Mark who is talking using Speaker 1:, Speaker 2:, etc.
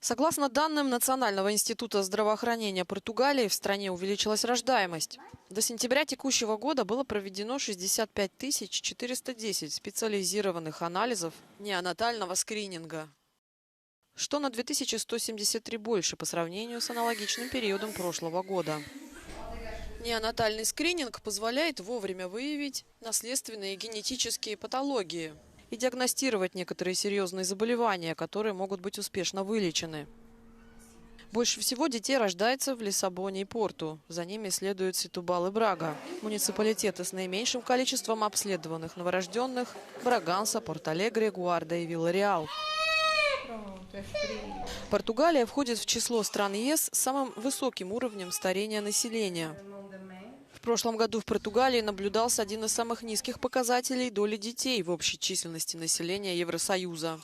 Speaker 1: Согласно данным Национального института здравоохранения Португалии, в стране увеличилась рождаемость. До сентября текущего года было проведено 65 410 специализированных анализов неонатального скрининга, что на 2173 больше по сравнению с аналогичным периодом прошлого года. Неонатальный скрининг позволяет вовремя выявить наследственные генетические патологии и диагностировать некоторые серьезные заболевания, которые могут быть успешно вылечены. Больше всего детей рождается в Лиссабоне и Порту. За ними следуют Сетубал и Брага. Муниципалитеты с наименьшим количеством обследованных новорожденных – Браганса, Порт-Алегре, Гуарда и Вилла-Реал. Португалия входит в число стран ЕС с самым высоким уровнем старения населения. В прошлом году в Португалии наблюдался один из самых низких показателей доли детей в общей численности населения Евросоюза.